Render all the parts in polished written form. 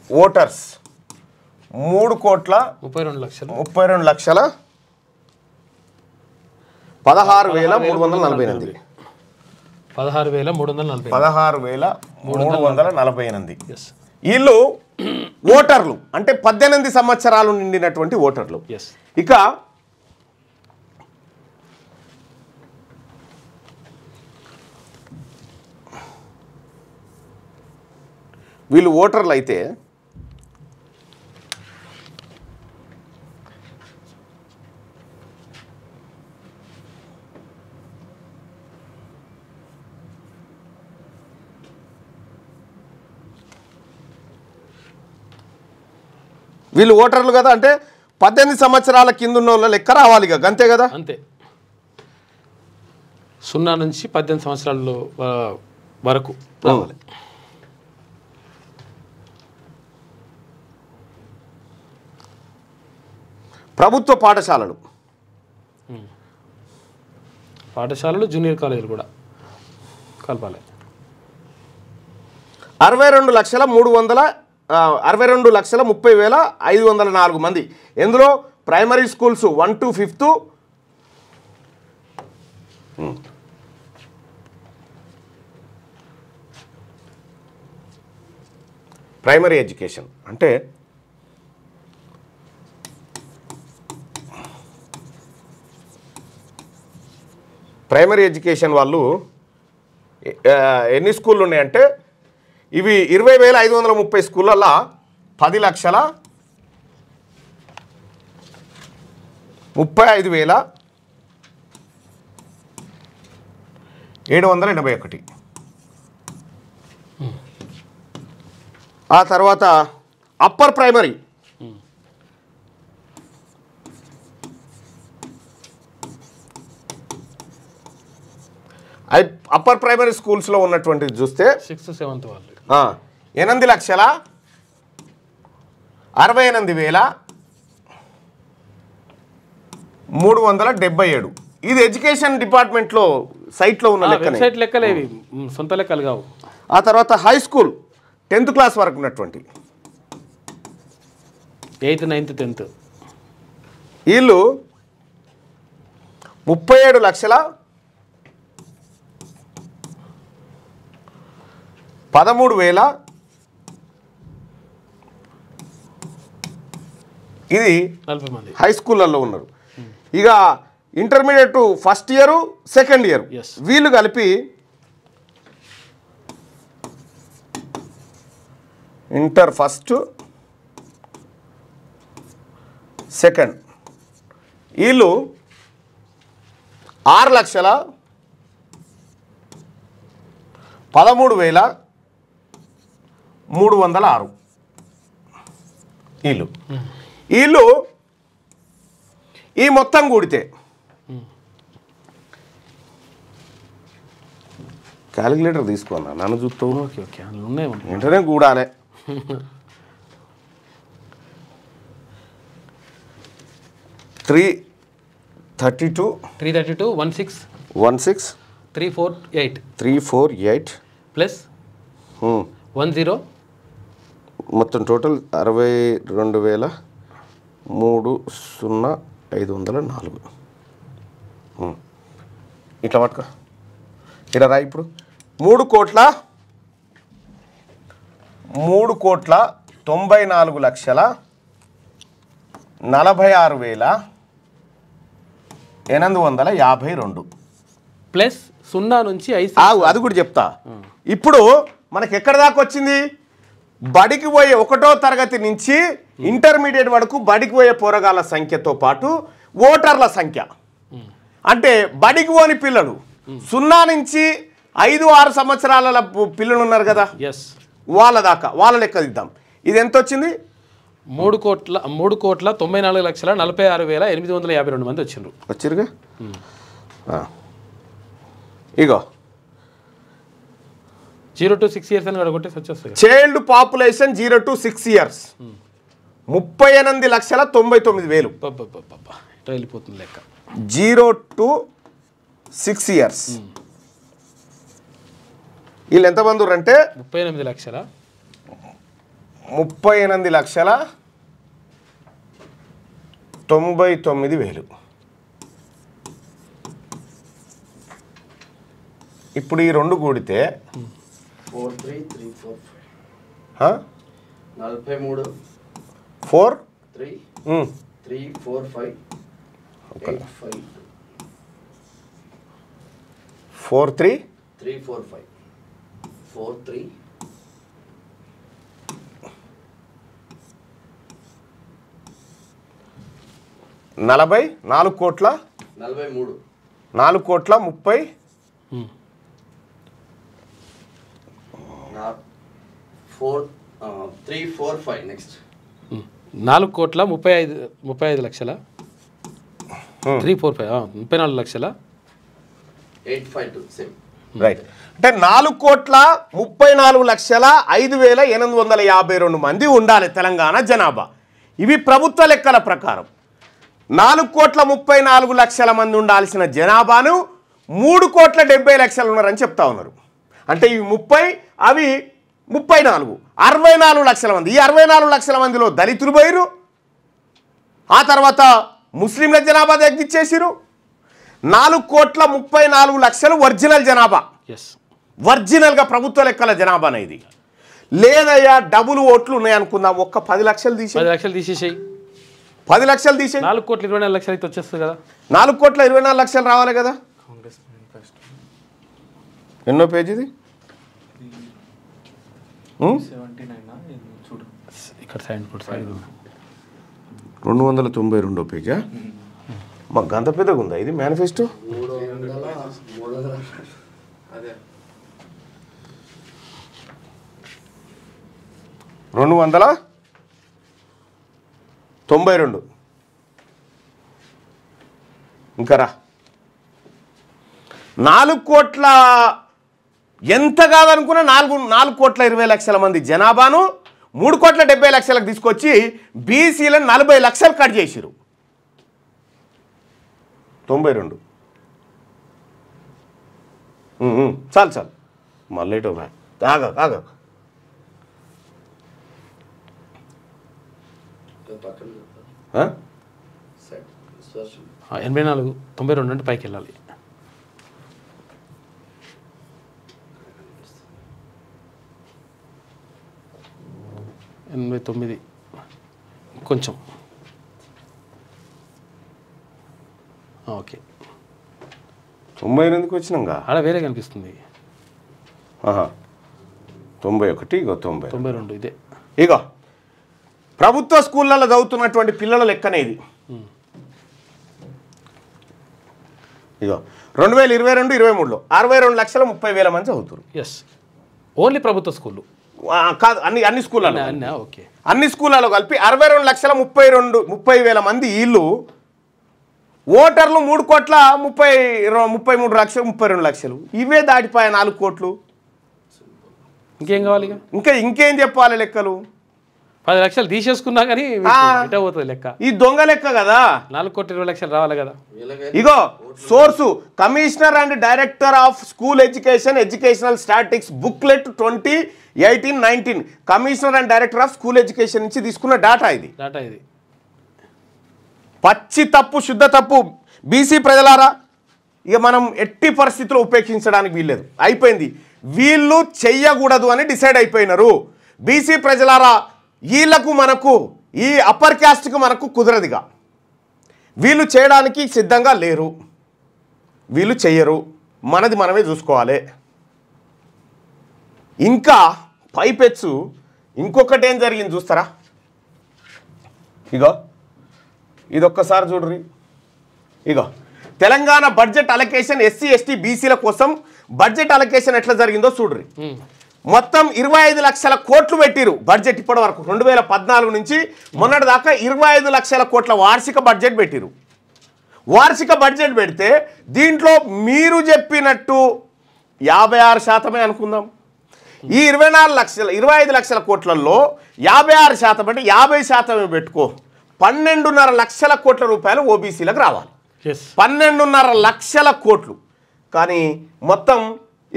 Voters 3,32,00,000 16,348 16,348 వీళ్ళు ఓటర్లు అంటే 18 సంవత్సరాలు నిండినటువంటి ఓటర్లు. ఇక వీళ్ళు ఓటర్లు అయితే వీళ్ళు ఓటర్లు కదా అంటే 18 సంవత్సరాల కింద ఉన్న వాళ్ళ లెక్క రావాలి ఇక అంతే కదా. అంతే 0 నుంచి 18 సంవత్సరాల వరకు రావాలి. ప్రభుత్వ పాఠశాలలు జూనియర్ కాలేజీలు కూడా కలపాలి. 62,30,504 మంది. ఎందులో primary schools 1 to 5th, primary education అంటే ప్రైమరీ ఎడ్యుకేషన్ వాళ్ళు ఎన్ని స్కూళ్ళు ఉన్నాయంటే ఇవి 20,530 స్కూళ్ళల్లో 10,35,781. ఆ తర్వాత అప్పర్ ప్రైమరీ అప్పర్ ప్రైమరీ స్కూల్స్లో ఉన్నటువంటిది చూస్తే 6th 7th వాళ్ళు 8,68,377. ఇది ఎడ్యుకేషన్ డిపార్ట్మెంట్లో సైట్లో ఉన్న లెక్కలేవి, సొంత లెక్కలు కావు. ఆ తర్వాత హై స్కూల్ 10th క్లాస్ వరకు ఉన్నటువంటి 8th 9th 10th వీళ్ళు 37,13,000 ఇది 40 మంది హై స్కూళ్ళల్లో ఉన్నారు. ఇక intermediate first year second year వీళ్ళు కలిపి ఇంటర్ ఫస్ట్ సెకండ్ వీళ్ళు 6,13,306 వీళ్ళు ఈ మొత్తం కూడితే క్యాలిక్యులేటర్ తీసుకున్నా నన్ను చూస్తావు. ఓకే ఓకే ఉన్నాయి వెంటనే కూడాలి. 332 16 348 ప్లస్ 10 మొత్తం టోటల్ 62,305,4. ఇట్లా పట్టుకో ఇలా రా. ఇప్పుడు 3,94,46,852 ప్లస్ 0 నుంచి 5. అది కూడా చెప్తా. ఇప్పుడు మనకి ఎక్కడ దాకా వచ్చింది? బడికి పోయే 1వ తరగతి నుంచి ఇంటర్మీడియట్ వరకు బడికి పోయే పోరగాళ్ళ సంఖ్యతో పాటు ఓటర్ల సంఖ్య. అంటే బడికి పోని పిల్లలు 0 నుంచి 5-6 సంవత్సరాల పిల్లలు ఉన్నారు కదా, వాళ్ళ దాకా వాళ్ళ లెక్క దిద్దాం. ఇది ఎంత వచ్చింది? 3,94,46,46,852 మంది వచ్చిరుగా. ఇగో 0 to 6 years అని కొట్టేసి వచ్చేస్తాయి. Child population 0 to 6 years 38,99,000. ఇట్లా వెళ్ళిపోతుంది లెక్క. 0 to 6 years వీళ్ళు ఎంతమంది అంటే 38 లక్షల 38,99,000. ఇప్పుడు ఈ రెండు కూడితే 43,345 43 4 3 3 4 5 8 5 4 3 3 4 5 4 3 44 కోట్ల 43 4 కోట్ల 30 4 3 4 5 నెక్స్ట్ 4,35,35 లక్షల 34 852 సేమ్ రైట్. అంటే 4,34,05,852 మంది ఉండాలి తెలంగాణ జనాభా. ఇవి ప్రభుత్వ లెక్కల ప్రకారం 4,34,00,000 మంది ఉండాల్సిన జనాభాను 3,70,00,000 ఉన్నారని చెప్తా ఉన్నారు. అంటే ఇవి 30 అవి 34 64 లక్షల మంది. ఈ 64 లక్షల మందిలో దళితులు పోయిరు, ఆ తర్వాత ముస్లింల జనాభా తగ్గించేసిరు. 4,34,00,000 ఒరిజినల్ జనాభా, ఒరిజినల్గా ప్రభుత్వ లెక్కల జనాభా ఇది. లేదయ్యా డబుల్ ఓట్లు ఉన్నాయనుకుందాం, ఒక్క 10 లక్షలు తీసేయి, 10 లక్షలు తీసేసేయి, 10 లక్షలు తీసేయి, 4,24,00,000 అయితే వచ్చేస్తుంది కదా. 4,24,00,000 రావాలి కదా. ఎన్నో పేజీది? ఇక్కడ సైడ్ 292 పేజా? మా గంత పెద్దగా ఉందా ఇది మేనిఫెస్టో? 292 ఇంకా రా. 4 కోట్ల ఎంత కాదనుకున్నా 4,20,00,000 మంది జనాభాను 3,70,00,000 తీసుకొచ్చి బీసీలను 40 లక్షలు కట్ చేసిరు. 92 చాలు చాలు మళ్ళీ ఆగ 84, 92 అంటే పైకి వెళ్ళాలి. 89 కొంచెం ఓకే. 98కి వచ్చినాక ఆడ వేరే కనిపిస్తుంది. 91 ఇగో 92 ఇదే. ఇగో ప్రభుత్వ స్కూళ్ళల్లో చదువుతున్నటువంటి పిల్లల లెక్కనే ఇది. ఇగో 2022-23లో 62,30,000 మంది చదువుతారు. ఎస్, ఓన్లీ ప్రభుత్వ స్కూళ్ళు కాదు, అన్ని స్కూళ్ళలో, ఓకే, అన్ని స్కూళ్ళలో కలిపి 62,30,000 మంది వీళ్ళు. ఓటర్లు 3,33,32,00,000. ఇవే దాటిపోయా 4 కోట్లు. ఇంకేం కావాలి? ఇంకేం చెప్పాలి లెక్కలు? 10 లక్షలు తీసేసుకున్నా కానీ పోతుంది లెక్క. ఈ దొంగ లెక్క కదా. 4,20,00,000 రావాలి కదా. ఇగో source commissioner and director of school educational statics booklet 2018-19 commissioner and director of school education నుంచి తీసుకున్న డాటా ఇది. పచ్చి తప్పు, శుద్ధ తప్పు. బీసీ ప్రజలారా, ఇక మనం ఎట్టి పరిస్థితుల్లో ఉపేక్షించడానికి వీల్లేదు, అయిపోయింది. వీళ్ళు చెయ్యకూడదు అని డిసైడ్ అయిపోయినారు. బీసీ ప్రజలారా, వీళ్ళకు మనకు ఈ అప్పర్ క్యాస్ట్కి మనకు కుదరదుగా. వీళ్ళు చేయడానికి సిద్ధంగా లేరు, వీళ్ళు చెయ్యరు, మనది మనమే చూసుకోవాలి. ఇంకా పైపెచ్చు ఇంకొకటి ఏం జరిగింది చూస్తారా? ఇగో ఇదొక్కసారి చూడ్రి. ఇగో Telangana budget allocation SC ST బీసీల కోసం బడ్జెట్ అలొకేషన్ ఎట్లా జరిగిందో చూడ్రి. మొత్తం 25 లక్షల కోట్లు పెట్టిరు బడ్జెట్ ఇప్పటి వరకు. 2014 నుంచి మొన్నటి దాకా 25 లక్షల కోట్ల వార్షిక బడ్జెట్ పెట్టిరు. వార్షిక బడ్జెట్ పెడితే దీంట్లో మీరు చెప్పినట్టు 56% అనుకుందాం. ఈ 25 లక్షల కోట్లలో 56% అంటే 50% పెట్టుకో, 12.5 లక్షల కోట్ల రూపాయలు ఓబీసీలకు రావాలి. 12.5 లక్షల కోట్లు. కానీ మొత్తం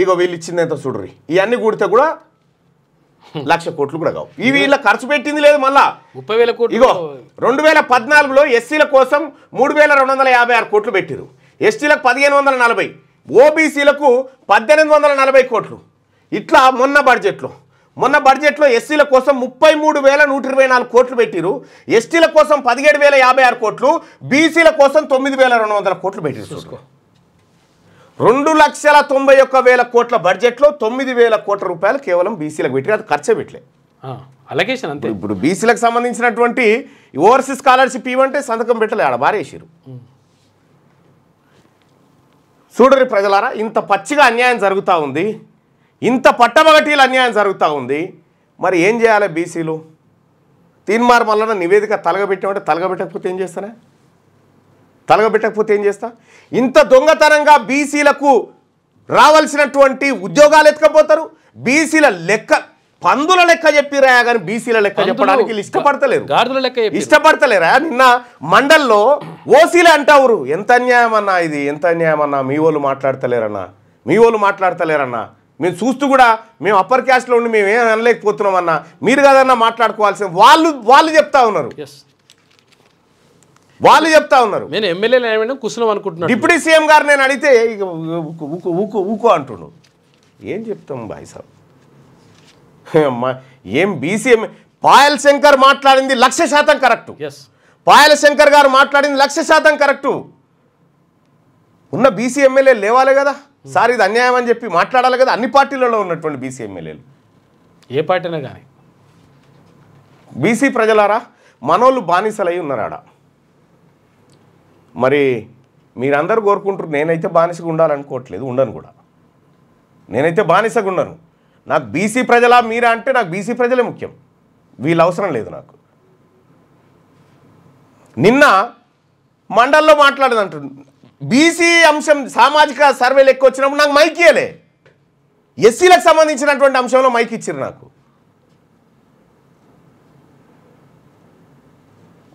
ఇగో వీళ్ళు ఇచ్చింది ఎంత చూడ్రి. ఇవన్నీ కూడితే కూడా 1,00,000 కోట్లు కూడా కావు. ఇవి ఇలా ఖర్చు పెట్టింది లేదు. మళ్ళా 30,000 కోట్లు ఇగో 2014లో ఎస్సీల కోసం 3,256 కోట్లు పెట్టిరు, ఎస్టీలకు 1,540, ఓబీసీలకు 1,840 కోట్లు. ఇట్లా మొన్న బడ్జెట్లో ఎస్సీల కోసం 33,124 కోట్లు పెట్టిరు, ఎస్టీల కోసం 17,056 కోట్లు, బీసీల కోసం 9,200 కోట్లు పెట్టిరు. చూసుకో, 2,91,000 కోట్ల బడ్జెట్లో 9,000 కోట్ల రూపాయలు కేవలం బీసీలకు పెట్టి, అది ఖర్చే పెట్టలే, అలొకేషన్ అంతే. ఇప్పుడు బీసీలకు సంబంధించినటువంటి ఓవర్సీస్ స్కాలర్షిప్ ఇవ్వంటే సంతకం పెట్టలే, ఆడ బారేసిరు. చూడరి ప్రజలారా, ఇంత పచ్చిగా అన్యాయం జరుగుతూ ఉంది, ఇంత పట్టబగటీలు అన్యాయం జరుగుతూ ఉంది. మరి ఏం చేయాలి బీసీలు? తీన్మార్ మల్లన్న నివేదిక తలగబెట్టామంటే తలగబెట్టకపోతే ఏం చేస్తా? ఇంత దొంగతనంగా బీసీలకు రావాల్సినటువంటి ఉద్యోగాలు ఎత్తుకపోతారు. బీసీల లెక్క పందుల లెక్క చెప్పిరా కానీ బీసీల లెక్క చెప్పడానికి వీళ్ళు ఇష్టపడతలేరా? నిన్న మండల్లో ఓసీలే అంటావురు. ఎంత అన్యాయం అన్నా ఇది, ఎంత అన్యాయం అన్నా. మీ వాళ్ళు మాట్లాడతలేరన్నా. మేము చూస్తూ కూడా మేము అప్పర్ క్యాస్ట్లో ఉండి మేము ఏం అనలేకపోతున్నామన్నా. మీరు కదన్నా మాట్లాడుకోవాల్సిన వాళ్ళు చెప్తా ఉన్నారు. నేను ఎమ్మెల్యే కూర్చున్నాం అనుకుంటున్నాను. డిప్యూటీ సీఎం గారు నేను అడిగితే ఊకో అంటుండు. ఏం చెప్తాం బాయ్ సాబ్? ఏం బీసీఎం పాయల్ శంకర్ మాట్లాడింది 1,00,000% కరెక్టు. పాయల్ శంకర్ గారు మాట్లాడింది 1,00,000% కరెక్టు. ఉన్న బీసీ ఎమ్మెల్యేలు లేవాలి కదా సార్, ఇది అన్యాయం అని చెప్పి మాట్లాడాలి కదా. అన్ని పార్టీలలో ఉన్నటువంటి బీసీ ఎమ్మెల్యేలు, ఏ పార్టీనా కానీ. బీసీ ప్రజలారా, మనోళ్ళు బానిసలై ఉన్నారు ఆడ. మరి మీరందరూ కోరుకుంటారు, నేనైతే బానిసగా ఉండాలనుకోవట్లేదు, ఉండను కూడా. నేనైతే బానిసగా ఉన్నాను. నాకు బీసీ ప్రజలా మీరా అంటే నాకు బీసీ ప్రజలే ముఖ్యం, వీళ్ళు అవసరం లేదు నాకు. నిన్న మండల్లో మాట్లాడదంటు బీసీ అంశం సామాజిక సర్వేలు ఎక్కువ వచ్చినప్పుడు నాకు మైక్ ఇయ్యలే. ఎస్సీలకు సంబంధించినటువంటి అంశంలో మైక్ ఇచ్చారు నాకు.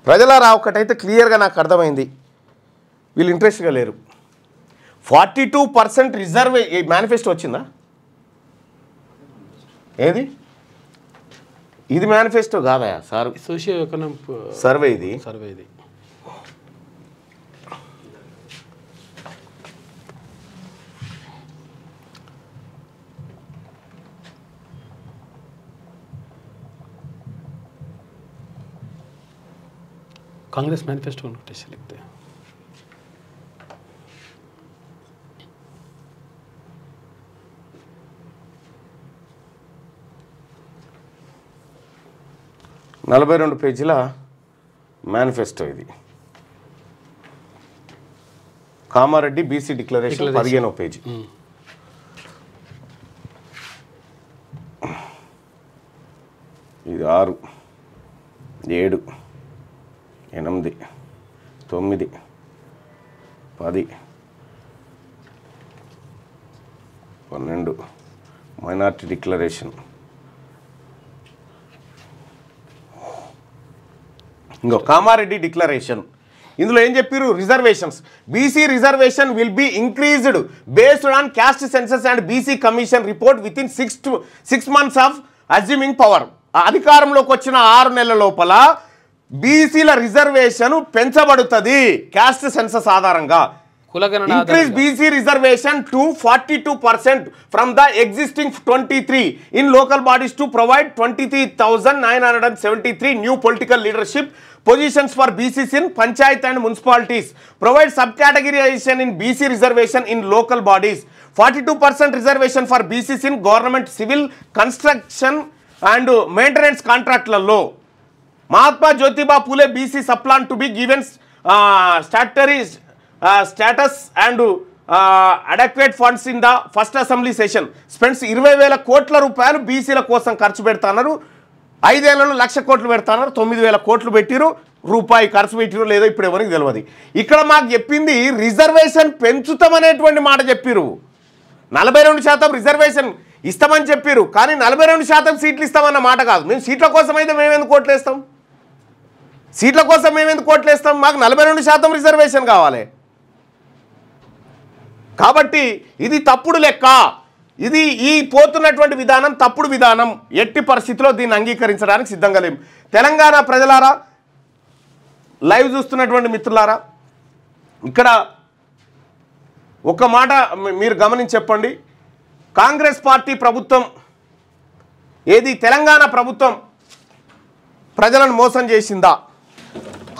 ప్రజలారా, ఒకటైతే క్లియర్గా నాకు అర్థమైంది, వీళ్ళు ఇంట్రెస్ట్గా లేరు. 42% రిజర్వే మేనిఫెస్టో వచ్చిందా? ఏది ఇది మేనిఫెస్టో కాదా సార్? సోషియో ఎకనామిక్ సర్వే ఇది. कांग्रेस मैनिफेस्टो नोटिस लिखते हैं. నలభై 42 పేజీల మేనిఫెస్టో ఇది. కామారెడ్డి బీసీ డిక్లరేషన్ 15వ పేజీ. ఇది 6, 7, 8, 9, 10, 12 మైనార్టీ డిక్లరేషన్. ఇంకో కామారెడ్డి డిక్లరేషన్. ఇందులో ఏం చెప్పారు? Reservations. BC reservation will be increased based on caste census and BC commission report with in 6 months of assuming power. అధికారంలోకి వచ్చిన 6 నెలల లోపల బీసీల రిజర్వేషన్ పెంచబడుతుంది క్యాస్ట్ సెన్సస్ ఆధారంగా. Increase BC reservation to 42% from the existing 23 in local bodies to provide 23,973 new political leadership positions for BCs in Panchayat and municipalities. Provide subcategorization in BC reservation in local bodies. 42% reservation for BCs in government civil construction and maintenance contract లలో. Mahatma Jyotiba Phule BC subplan to be given statutory status and adequate funds in the first assembly session. Spends 20,000 కోట్ల రూపాయలు బీసీల కోసం ఖర్చు పెడతారు. 5 ఏళ్లలో 1,00,000 కోట్లు పెడతారు. 9,000 కోట్లు పెట్టిరు, రూపాయి ఖర్చు పెట్టిరు లేదో ఇప్పుడు ఎవరికి తెలియదు. ఇక్కడ మాకు చెప్పింది రిజర్వేషన్ పెంచుతామనేటువంటి మాట చెప్పిరు. 42% రిజర్వేషన్ ఇస్తామని చెప్పిరు, కానీ 42% సీట్లు ఇస్తామన్న మాట కాదు. మేము సీట్ల కోసం అయితే మేమెందుకు కోట్లేస్తాం? మాకు 42% రిజర్వేషన్ కావాలి. కాబట్టి ఇది తప్పుడు లెక్క. ఇది ఈ పోతున్నటువంటి విధానం తప్పుడు విధానం. ఎట్టి పరిస్థితిలో దీన్ని అంగీకరించడానికి సిద్ధంగా లేము. తెలంగాణ ప్రజలారా, లైవ్ చూస్తున్నటువంటి మిత్రులారా, ఇక్కడ ఒక మాట మీరు గమనించి చెప్పండి. కాంగ్రెస్ పార్టీ ప్రభుత్వం ఏది తెలంగాణ ప్రభుత్వం ప్రజలను మోసం చేసిందా?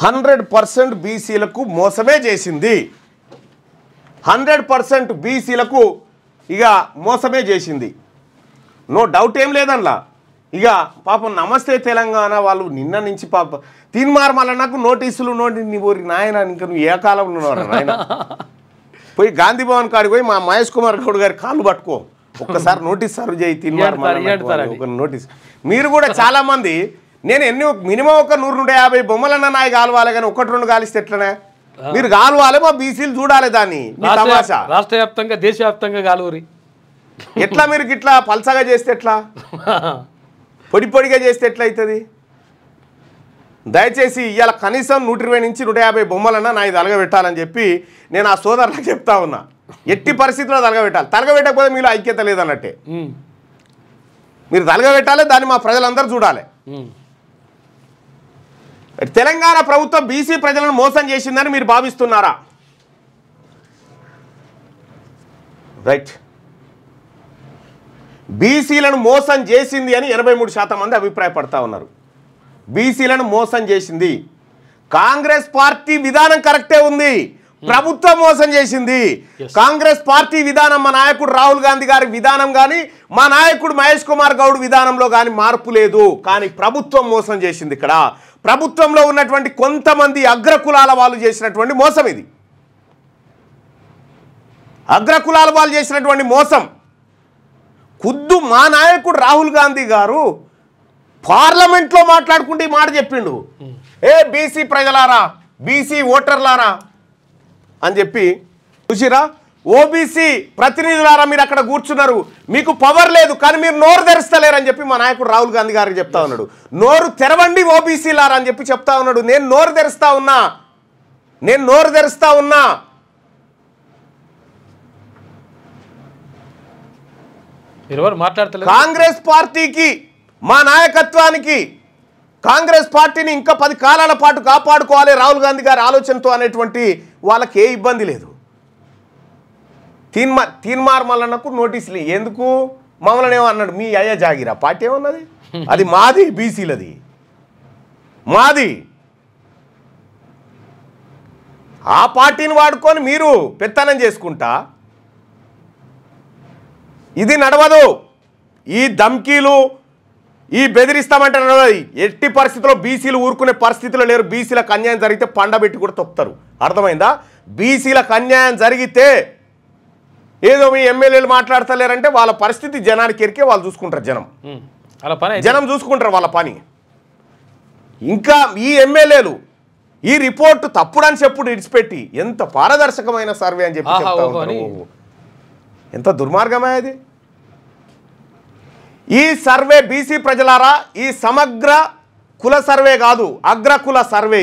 100% బీసీలకు మోసమే చేసింది. 100% బీసీలకు ఇక మోసమే చేసింది. నో డౌట్ ఏం లేదనలా. ఇక పాపం నమస్తే తెలంగాణ వాళ్ళు నిన్న నుంచి పాప తీన్మార్మల నాకు నోటీసులు నీ ఊరి నాయన ఇంకా నువ్వు ఏ కాలంలో ఉన్నావు నాయన పోయి గాంధీ భవన్ కాడికి పోయి మా మహేష్ కుమార్ గౌడ్ గారి కాళ్ళు పట్టుకో, ఒక్కసారి నోటీస్ సర్వ్ చేయి తీన్మార్మల ఒక నోటీస్. మీరు కూడా చాలా మంది నేను మినిమం ఒక 100-150 బొమ్మలన్నా నాయి కాలువాలి కానీ 1-2 కాలిస్తే ఎట్లనే? మీరు కాలువాలి, మా బీసీలు చూడాలి దాన్ని. రాష్ట్ర వ్యాప్తంగా దేశవ్యాప్తంగా కాలువరి ఎట్లా మీరు ఇట్లా పల్సగా చేస్తే ఎట్లా, పొడిగా చేస్తే ఎట్లా అవుతుంది? దయచేసి ఇవాళ కనీసం 120 నుంచి 150 బొమ్మలన్నా నా ఇది తలగబెట్టాలని చెప్పి నేను ఆ సోదరులకు చెప్తా ఉన్నా. ఎట్టి పరిస్థితుల్లో తలగబెట్టాలి. తలగబెట్టకపోతే మీలో ఐక్యత లేదన్నట్టే. మీరు తలగబెట్టాలి, దాన్ని మా ప్రజలందరూ చూడాలి. తెలంగాణ ప్రభుత్వం బీసీ ప్రజలను మోసం చేసిందని మీరు భావిస్తున్నారా? రైట్, బీసీలను మోసం చేసింది అని 83% మంది అభిప్రాయపడతా ఉన్నారు. బీసీలను మోసం చేసింది కాంగ్రెస్ పార్టీ విధానం కరెక్టే ఉంది, ప్రభుత్వం మోసం చేసింది. కాంగ్రెస్ పార్టీ విధానం, మా నాయకుడు రాహుల్ గాంధీ గారి విధానం కానీ మా నాయకుడు మహేష్ కుమార్ గౌడ్ విధానంలో కానీ మార్పు లేదు. కానీ ప్రభుత్వం మోసం చేసింది. ఇక్కడ ప్రభుత్వంలో ఉన్నటువంటి కొంతమంది అగ్రకులాల వాళ్ళు చేసినటువంటి మోసం ఇది. అగ్రకులాల వాళ్ళు చేసినటువంటి మోసం. ఖుద్దు మా నాయకుడు రాహుల్ గాంధీ గారు పార్లమెంట్లో మాట్లాడుకుంటే ఈ మాట చెప్పిండు, ఏ బీసీ ప్రజలారా, బీసీ ఓటర్లారా అని చెప్పి. చూసిరా, ఓబీసీ ప్రతినిధులారా మీరు అక్కడ కూర్చున్నారు, మీకు పవర్ లేదు కానీ మీరు నోరు తెరుస్తలేరని చెప్పి మా నాయకుడు రాహుల్ గాంధీ గారికి చెప్తా ఉన్నాడు. నోరు తెరవండి ఓబీసీలారా అని చెప్పి చెప్తా ఉన్నాడు. నేను నోరు తెరుస్తా ఉన్నా. కాంగ్రెస్ పార్టీకి, మా నాయకత్వానికి, కాంగ్రెస్ పార్టీని ఇంకా 10 కాలాల పాటు కాపాడుకోవాలి రాహుల్ గాంధీ గారి ఆలోచనతో అనేటువంటి వాళ్ళకి ఏ ఇబ్బంది లేదు. తీన్మార్మలన్నకు నోటీసులు ఎందుకు? మమ్మల్ని ఏమో అన్నాడు, మీ అయ్య జాగిరా పార్టీ ఏమన్నది, అది మాది, బీసీలది మాది. ఆ పార్టీని వాడుకొని మీరు పెత్తనం చేసుకుంటా ఇది నడవదు. ఈ ధమ్కీలు, ఈ బెదిరిస్తామంటే నడవదు. ఎట్టి పరిస్థితుల్లో బీసీలు ఊరుకునే పరిస్థితిలో లేరు. బీసీలకు అన్యాయం జరిగితే పండబెట్టి కూడా తొక్కుతారు. అర్థమైందా? బీసీలకు అన్యాయం జరిగితే ఏదో మీ ఎమ్మెల్యేలు మాట్లాడతలేరంటే వాళ్ళ పరిస్థితి జనానికి ఎరికే వాళ్ళు చూసుకుంటారు. జనం చూసుకుంటారు వాళ్ళ పని. ఇంకా ఈ ఎమ్మెల్యేలు ఈ రిపోర్టు తప్పుడని చెప్పుడు ఇడిచిపెట్టి ఎంత పారదర్శకమైన సర్వే అని చెప్పి చెప్తా ఉంటారు. ఎంత దుర్మార్గమే అది. ఈ సర్వే బీసీ ప్రజలారా, ఈ సమగ్ర కుల సర్వే కాదు, అగ్రకుల సర్వే.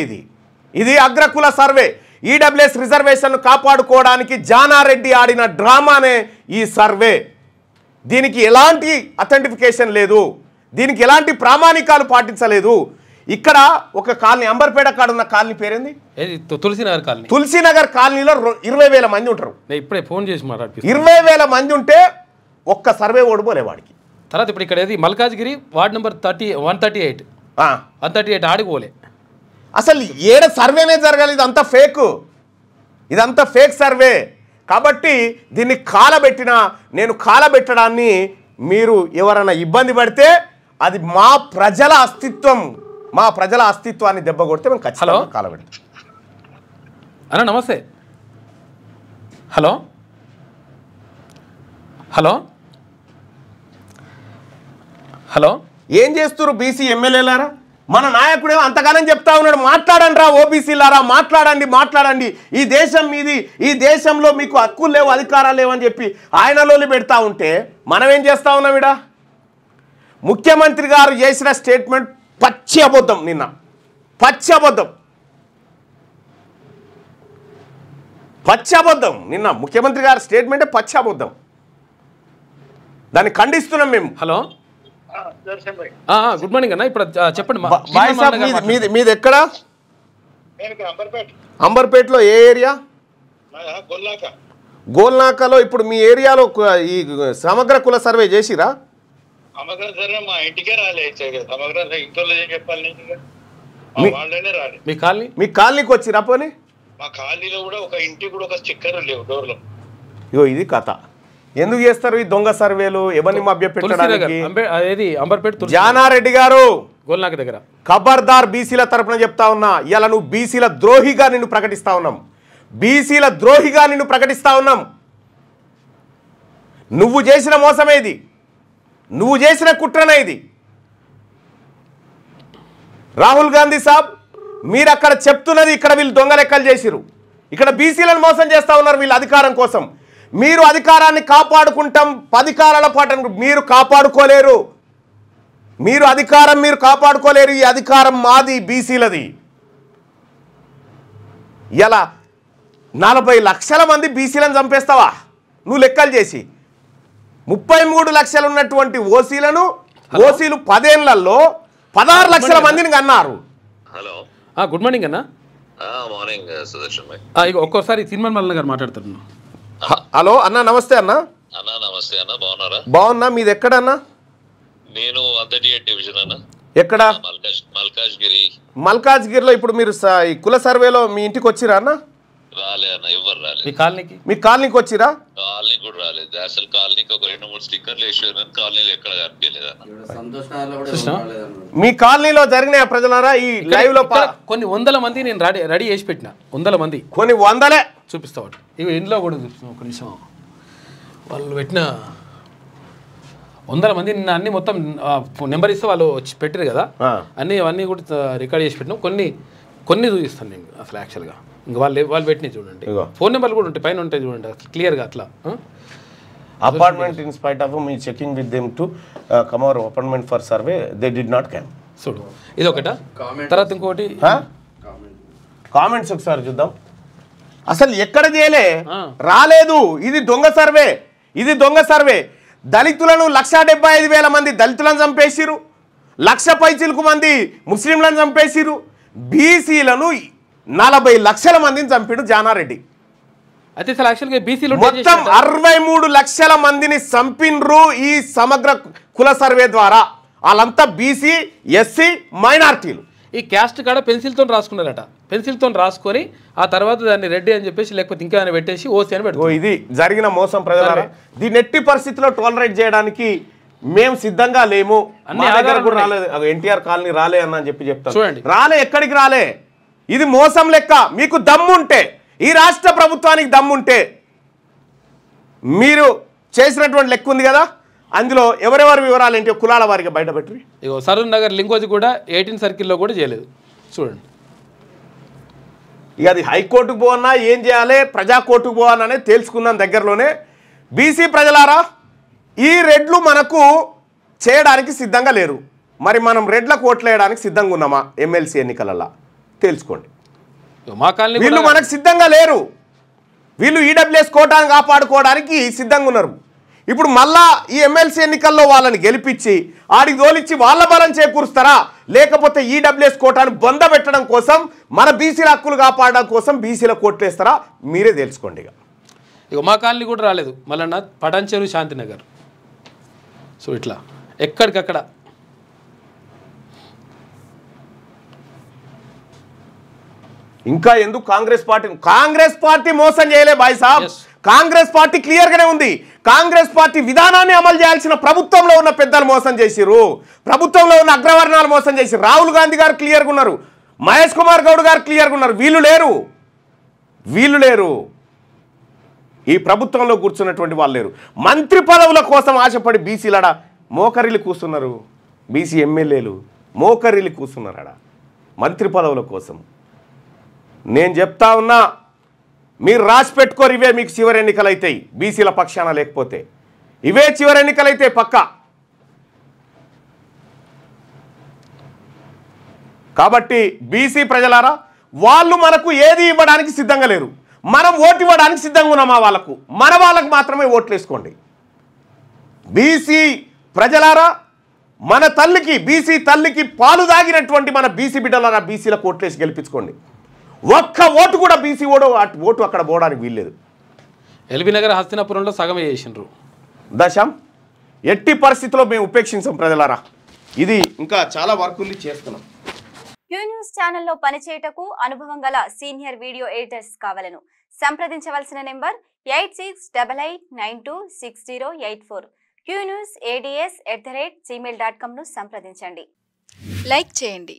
ఇది అగ్రకుల సర్వే. ఈడబ్ల్యూఎస్ రిజర్వేషన్ కాపాడుకోవడానికి జానారెడ్డి ఆడిన డ్రామానే ఈ సర్వే. దీనికి ఎలాంటి అథెంటిఫికేషన్ లేదు, దీనికి ఎలాంటి ప్రామాణికాలు పాటించలేదు. ఇక్కడ ఒక కాలనీ, అంబర్పేట కాడ ఉన్న కాలనీ పేరేంది? తులసినగర్ కాలనీ. తులసినగర్ కాలనీలో 20,000 మంది ఉంటారు. ఇప్పుడే ఫోన్ చేసి మాట్లాడి 20,000 మంది ఉంటే ఒక్క సర్వే ఓడిపోలే వాడికి. తర్వాత ఇప్పుడు ఇక్కడ ఏది మల్కాజ్గిరి వార్డ్ నెంబర్ 138 ఆడిపోలే. అసలు ఏడ సర్వేనే జరగాలి. ఇదంతా ఫేక్ సర్వే. కాబట్టి దీన్ని నేను కాలబెట్టడాన్ని మీరు ఎవరైనా ఇబ్బంది పడితే అది మా ప్రజల అస్తిత్వాన్ని దెబ్బ కొడితే మేము ఖచ్చితంగా కాలబెడతాం. అన్న నమస్తే. హలో హలో హలో ఏం చేస్తున్నారు బీసీ ఎమ్మెల్యేలారా? మన నాయకుడేమో అంతగానం చెప్తా ఉన్నాడు, మాట్లాడండి రా ఓబీసీలారా, మాట్లాడండి, ఈ దేశం మీది, ఈ దేశంలో మీకు హక్కులు లేవు, అధికారాలు లేవని చెప్పి ఆయనలోని పెడతా ఉంటే మనం ఏం చేస్తా ఉన్నాం? ఇడా ముఖ్యమంత్రి గారు చేసిన స్టేట్మెంట్ పచ్చి అబద్ధం. నిన్న పచ్చి అబద్ధం. నిన్న ముఖ్యమంత్రి గారి స్టేట్మెంటే పచ్చి అబద్ధం. దాన్ని ఖండిస్తున్నాం మేము. హలో, గుడ్ మార్నింగ్ అన్న. ఇప్పుడు చెప్పండి. బాయ్ సాబ్, మీది ఎక్కడ? అంబర్పేటలో ఏ ఏరియా? గోల్నాకలో. ఇప్పుడు మీ ఏరియాలో ఈ సమగ్ర కుల సర్వే చేసిరా? సమగ్ర సర్వే మా ఇంటికే రాలేదు. సమగ్ర ఇంట్లో చెప్పాలి, మీ కాలనీకి వచ్చిరా? పోనీ మా కాలనీలో కూడా ఒక ఇంటికి కూడా ఒక స్టిక్కర్ లేవు డోర్లో. ఇగో ఇది కథ. ఎందుకు చేస్తారు ఈ దొంగ సర్వేలు? ఎవరిని మభ్య పెట్టడానికి? జానారెడ్డి గారు గోల్నాక దగ్గర ఖబర్దార్, బీసీల తరపున చెప్తా ఉన్నా. ఇలా నువ్వు బీసీల ద్రోహిగా నిన్ను ప్రకటిస్తా ఉన్నాం. బీసీల ద్రోహిగా నిన్ను ప్రకటిస్తా ఉన్నాం. నువ్వు చేసిన మోసమేది, నువ్వు చేసిన కుట్రనే ఇది. రాహుల్ గాంధీ సాబ్, మీరు అక్కడ చెప్తున్నది ఇక్కడ వీళ్ళు దొంగ లెక్కలు చేసిరు. ఇక్కడ బీసీలను మోసం చేస్తా ఉన్నారు వీళ్ళు అధికారం కోసం. మీరు అధికారాన్ని కాపాడుకుంటాం 10 కాలాల పాటు మీరు కాపాడుకోలేరు. మీరు అధికారం మీరు కాపాడుకోలేరు. ఈ అధికారం మాది, బీసీలది. ఇలా 40 లక్షల మంది బీసీలను చంపేస్తావా నువ్వు లెక్కలు చేసి? 33 లక్షలు ఉన్నటువంటి ఓసీలను, ఓసీలు 10 ఏళ్లలో 16 లక్షల మందిని అన్నారు. హలో, గుడ్ మార్నింగ్ అన్న. మార్నింగ్ సుదర్శన్ భాయ్. ఒక్కోసారి సినిమా మల్లన్న గారు మాట్లాడుతున్నా. హలో అన్న, నమస్తే అన్న. అన్న నమస్తే అన్న, బాగున్నారా? బాగున్నా. మీది ఎక్కడన్నా? నేను 138 డివిజన్ అన్న. ఎక్కడ? మల్కాజ్గిరిలో. ఇప్పుడు మీరు ఈ కుల సర్వేలో మీ ఇంటికి వచ్చిరా అన్న? రాలే అన్న, ఎవరు రాలేదు. మీ కాలనీకి వచ్చిరా? కాలనీ కూడా రాలేదు. అసలు కాలనీకి ఒక 2-3 స్టిక్కర్లు వేసారు, కాలనీలో ఎక్కడ కనిపించలేదు అన్న. మీ కాలనీలో జరిగిన ప్రజలారా ఈ లైవ్ లో కొన్ని 100 మంది నేను రెడీ చేసి పెట్టిన. 100 మంది, కొన్ని 100లే చూపిస్తావాడు. ఇవి ఇంట్లో కూడా చూపిస్తాం. ఒక నిమిషం. వాళ్ళు పెట్టిన 100 మంది నిన్న అన్ని మొత్తం నెంబర్ ఇస్తే వాళ్ళు వచ్చి పెట్టారు కదా, అవన్నీ కూడా రికార్డ్ చేసి పెట్టినాం. కొన్ని చూపిస్తాను నేను అసలు యాక్చువల్గా. ఇంకా వాళ్ళు పెట్టినాయి చూడండి. ఫోన్ నెంబర్లు కూడా ఉంటాయి, పైన ఉంటాయి చూడండి క్లియర్గా. అట్లా apartment in spite of me checking with them to come hour apartment for survey they did not come. చూడు, ఇది ఒకట. తర్వాత ఇంకోటి కామెంట్స్ ఒకసారి చూద్దాం. అసలు ఎక్కడ చేయలే, రాలేదు. ఇది దొంగ సర్వే, ఇది దొంగ సర్వే. దళితులను 1,75,000 మంది దళితులను చంపేసిరు, 1,00,000 పైచిలకు మంది ముస్లింలను చంపేసిరు. బీసీలను 40 లక్షల మందిని చంపిడు జానారెడ్డి. అయితే అసలు యాక్చువల్గా బీసీలు మొత్తం 63 లక్షల మందిని చంపిన్రు ఈ సమగ్ర కుల సర్వే ద్వారా. వాళ్ళంతా బీసీ, ఎస్సీ, మైనార్టీలు. ఈ క్యాస్ట్ కాడ పెన్సిల్తో రాసుకున్నారట. పెన్సిల్తో రాసుకొని ఆ తర్వాత దాన్ని రెడ్డి అని చెప్పేసి లేకపోతే ఇంకా పెట్టేసి ఓసీ అని పెట్టుకో. ఇది జరిగిన మోసం ప్రజలారా. దీన్ని ఎట్టి పరిస్థితిలో టాలరేట్ చేయడానికి మేము సిద్ధంగా లేము. మా దగ్గర కూడా రాలేదు, ఎన్టీఆర్ కాలనీ రాలే అని చెప్పి చెప్తాను. చూడండి, రాలే, ఎక్కడికి రాలే. ఇది మోసం లెక్క. మీకు దమ్ముంటే, ఈ రాష్ట్ర ప్రభుత్వానికి దమ్ముంటే, మీరు చేసినటువంటి లెక్క ఉంది కదా, అందులో ఎవరెవరి వివరాలు ఏంటి కులాల వారికి బయట పెట్టి. ఇగో సరూర్ నగర్ లింగోజీ కూడా 18 సర్కిల్లో కూడా చేయలేదు. చూడండి, ఇక అది హైకోర్టుకు పోవన్నా ఏం చేయాలి, ప్రజా కోర్టుకు పోవన్నా తెలుసుకుందాం దగ్గరలోనే. బీసీ ప్రజలారా, ఈ రెడ్లు మనకు చేయడానికి సిద్ధంగా లేరు. మరి మనం రెడ్లకు ఓట్లు వేయడానికి సిద్ధంగా ఉన్నామా ఎమ్మెల్సీ ఎన్నికలలో? తెలుసుకోండి. మా కాలనీ వీళ్ళు మనకు సిద్ధంగా లేరు. వీళ్ళు ఈడబ్ల్యూఎస్ కోటాను కాపాడుకోవడానికి సిద్ధంగా ఉన్నారు. ఇప్పుడు మళ్ళా ఈ ఎమ్మెల్సీ ఎన్నికల్లో వాళ్ళని గెలిపించి ఆడికి తోలిచ్చి వాళ్ళ బలం చేకూరుస్తారా, లేకపోతే ఈడబ్ల్యూఎస్ కోటాను బొందబెట్టడం కోసం, మన బీసీల హక్కులు కాపాడడం కోసం బీసీల కోట్లు వేస్తారా? మీరే తెలుసుకోండి. ఇక మా కాలనీ కూడా రాలేదు. మళ్ళీ పటాన్చెరు, శాంతినగర్. సో ఇట్లా ఎక్కడికక్కడ ఇంకా ఎందుకు కాంగ్రెస్ పార్టీ మోసం చేయలే బాయ్ సాబ్. కాంగ్రెస్ పార్టీ క్లియర్ గానే ఉంది. కాంగ్రెస్ పార్టీ విధానాన్ని అమలు చేయాల్సిన ప్రభుత్వంలో ఉన్న పెద్దలు మోసం చేసిరు, ప్రభుత్వంలో ఉన్న అగ్రవర్ణాలు మోసం చేసిరు. రాహుల్ గాంధీ గారు క్లియర్గా ఉన్నారు, మహేష్ కుమార్ గౌడ్ గారు క్లియర్గా ఉన్నారు. వీళ్ళు లేరు. ఈ ప్రభుత్వంలో కూర్చున్నటువంటి వాళ్ళు లేరు. మంత్రి పదవుల కోసం ఆశపడి బీసీలడ మోకరిల్లి కూర్చున్నారు. బీసీ ఎమ్మెల్యేలు మోకరిల్లి కూర్చున్నారడ మంత్రి పదవుల కోసం. నేను చెప్తా ఉన్నా, మీరు రాసి పెట్టుకోరు. ఇవే మీకు చివరి ఎన్నికలు అవుతాయి బీసీల పక్షాన. లేకపోతే ఇవే చివరి ఎన్నికలు అయితే పక్కా. కాబట్టి బీసీ ప్రజలారా, వాళ్ళు మనకు ఏది ఇవ్వడానికి సిద్ధంగా లేరు. మనం ఓటు ఇవ్వడానికి సిద్ధంగా ఉన్నామా వాళ్ళకు? మన వాళ్ళకు మాత్రమే ఓట్లు వేసుకోండి. బీసీ ప్రజలారా, మన తల్లికి, బీసీ తల్లికి పాలు దాగినటువంటి మన బీసీ బిడ్డలారా, బీసీల కోట్లేసి గెలిపించుకోండి. ఒక్క ఓటు కూడా బీసీ ఓటు అక్కడ పోవడానికి వీల్లేదు. ఎల్బీ నగర్ హస్తినాపురంలో సగమే చేసిండ్రు. దశం ఎట్టి పరిస్థితిలో మేము ఉపేక్షించాం ప్రజలారా. ఇది ఇంకా చాలా వర్క్ ఉంది, చేస్తున్నాం. క్యూ న్యూస్ ఛానల్లో పనిచేయటకు అనుభవం గల సీనియర్ వీడియో ఎడిటర్స్ కావాలను సంప్రదించవలసిన నెంబర్ 8688926084. qnewsads@gmail.com ను సంప్రదించండి. లైక్ చేయండి.